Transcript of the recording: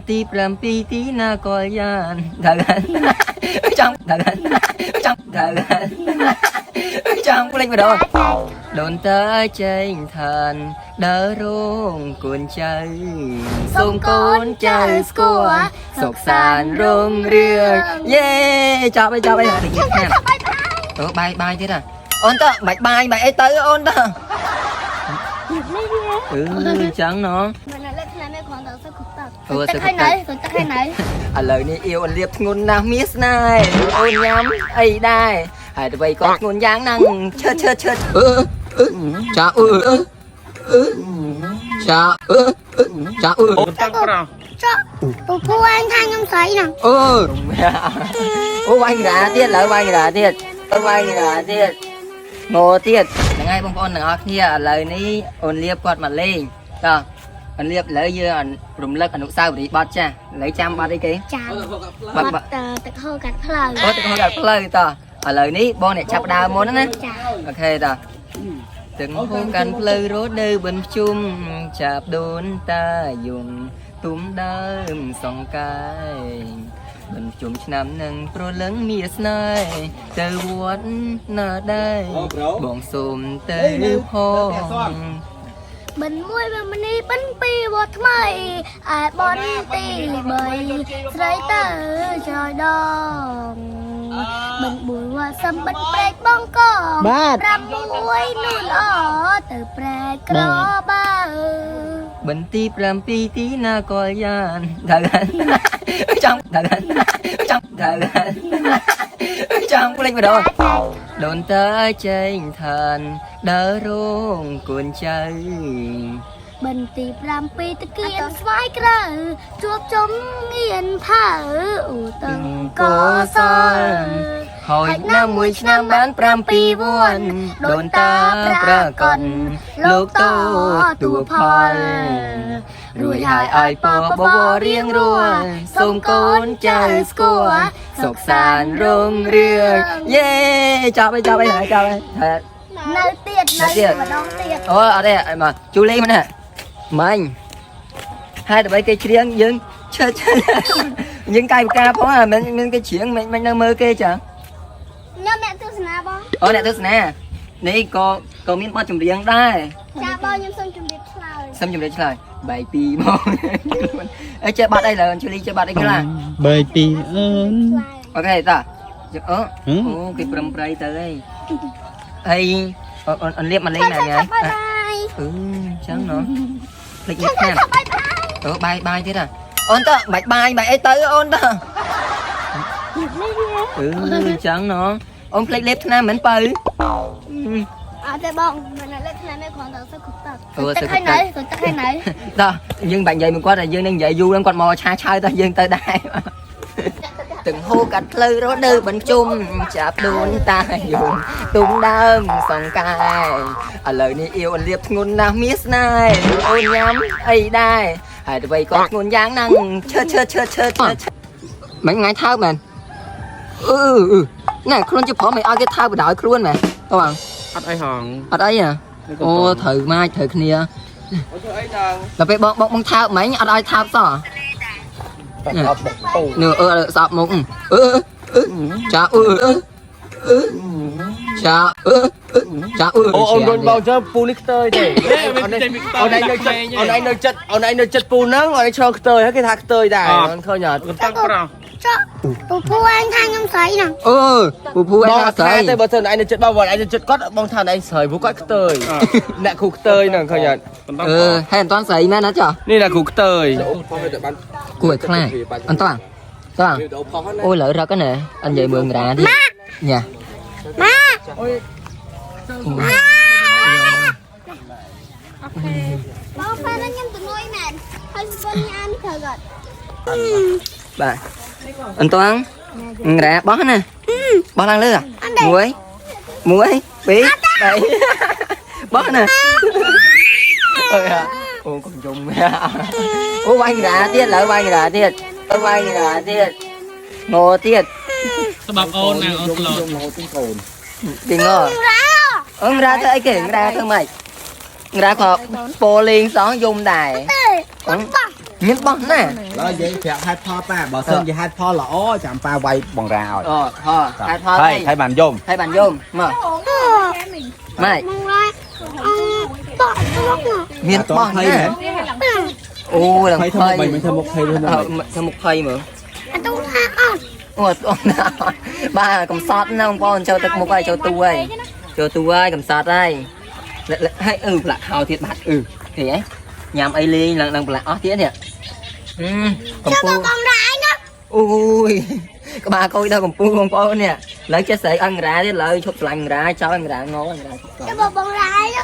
ទី7ទីណាក៏យ៉ាងដល់ចាំដល់ចាំដល់ចាំភ្លេចម្ដងដូនតើចេញឋានដើររងកូនចៅសូមកូនចៅស្គាល់សុខសាន្តរុងរឿងយេចាប់ឲ្យហើយនិយាយខាងបាយទៀតអូនតើបាច់បាយអីទៅអូនតើចឹងណោះទឹកហើយណៃឥឡូវនេះអៀវអលៀបធ្ងន់ណាស់មាសណែអូនញ៉ាំអីដែរហើយទៅក៏ធ្ងន់យ៉ាងហ្នឹងឈើចាចាចាអូនតាំងប្រោចាពូអញថាខ្ញុំស្រីណាអូវាយក្រាទៀតឡើយវាយក្រាទៀតងោទៀតហ្នឹងហើយបងប្អូនទាំងអស់គ្នាឥឡូវនេះអូនលៀបគាត់មកលេងតោះអូនលៀបឥឡូវយើងរំលឹកអនុស្សាវរីយ៍បទចាស់ឥឡូវចាំបទអីគេចាំបទទឹកហូរកាត់ផ្លូវទឹកហូរកាត់ផ្លូវតោះឥឡូវនេះបងអ្នកចាប់ដើមមុនណាអូខេតោះទឹកហូរកាន់ផ្លូវរត់នៅបន្ជុំចាប់ដូនតាយំទុំដើមសង្កាយបន្ជុំឆ្នាំនឹងប្រលឹងមានស្នេហ៍ទៅវត្តណាដែរបងសូមទៅផងបិណ្ឌមួយបិណ្ឌម្នេះបិណ្ឌពីរវត្តថ្មីឯបនទី3ស្រីទៅចយដងបិណ្ឌ4វត្តសំបិណ្ឌព្រែកបងកង6នោះល្អទៅព្រែកក្របើបន្ទី7ទីណាក៏យ៉ាងដល់ចាំភ្លេចម្ដងដូនតើចេញឋានដើររងកូនចៅបិណ្ឌទី7តកៀនស្វាយក្រៅជួបជុំងៀនផៅអូតឹងកសលហើយណាមួយឆ្នាំបាន7វ័នដូនតាប្រកនលោកតទួផលរួចហើយឲ្យពបវរៀងរួលសូមកូនចៅស្គាល់សុខសាន្តរុងរឿងយេចាប់ឲ្យហើយនៅទៀតម្ដងទៀតអូអត់ទេមកជូលីមកណាម៉ាញ់ហើយដើម្បីគេច្រៀងយើងឈើយើងកាយវិការផងមិនគេច្រៀងមិននៅមើលគេចាខ្ញុំអ្នកទស្សនាបងអូអ្នកទស្សនានេះក៏មានបទចម្រៀងដែរចាបងខ្ញុំសូមជម្រាបឆ្លើយបាយពីរមកអើចេះបាត់អីឡើយជូលីចេះបាត់អីខ្លះបាយពីរអូនអូខេតាអូគេប្រឹមប្រៃទៅហើយអូនលៀបមកលេងណាញ៉ៃចឹងណោះភ្លេចនេះខាងបាយទៀតអូនតើបាច់បាយអីទៅអូនតើចឹងណោះអូនភ្លេចលេបថ្នាំមិនបើអត់ទេបងមិនលេបថ្នាំទេគ្រាន់តែសឹកទឹកហើយណៃតោះយើងបាញ់និយាយមួយគាត់តែយើងនឹងនិយាយយូរគាត់មកឆាឆៅតោះយើងទៅដែរtừng hô cắt lơi rốt đơ bắn chung chạp đốn ta dùng tung đơm sòng cài ở lời này yêu liệp ngôn na miss này ôi nhắm ấy đây hãy vậy có ngôn dáng năng chơ mấy ngày thao mình này không chụp phỏ mày ai cái thao bị đợi luôn mày các bạn ở đây à ô thử mai thử kia là phải bong thao mấy ở đây thao sao nửa sập một chà ông đồn bao cho pu nick tơi thế ông này nơi chất pu nắng ông này cho tơi hết cái thác tơi đài ông khơi nhở phu anh tha nhóm sấy nè phu anh tha sấy tơi bữa giờ anh chất bao vợ anh chất cốt bong thằng anh sấy bố cốt tơi nè cục tơi nè khơi nhở hay toàn sấy mà nó chởนี่là cục tơi cùi khai anh toàn ôi lỡ ra cái này anh về mượn ra đi nha má bao pha nó nhâm tụi nuôi nè hơi bên nhà anh thờ gật bà anh toàn ra bó nè bó lăng lư à muối biết đây bó nè ô còn dùng ô quay ra tiết lại quay ra tiết ngô tiết bọc ôn nè ôn lột kinh ngô ra thôi kìa ra thôi mày ra khó bồ liên xón dùng đài miếng bông nè แล้วยิงแผลให้พ่อป้าบอกเส้นจะให้พ่อเหรออ๋อจำป้าไว้บองราว thôi hai thôi ให้มันยม hai bàn vô mà mày mong lại tọt nó miếng Tọt bông hay nè hả? ô là ให้ทั้งหมดมันทั้งหมดให้ด้วยนะ thêm một khay mà anh tôi tha con ôi con nào ba cầm sọt nó không con cho một ai cho tôi cầm sọt đây hay là hào thiệt bạc thì ấy nhằm ai ly là là ó tía nè cầm cho pu con rãi đó ui các bà coi đâu cầm pu con po nè lấy cái sợi ăn ra đấy lợi chụp lành ra cho ăn ra ngon ăn ra cho con rãi đó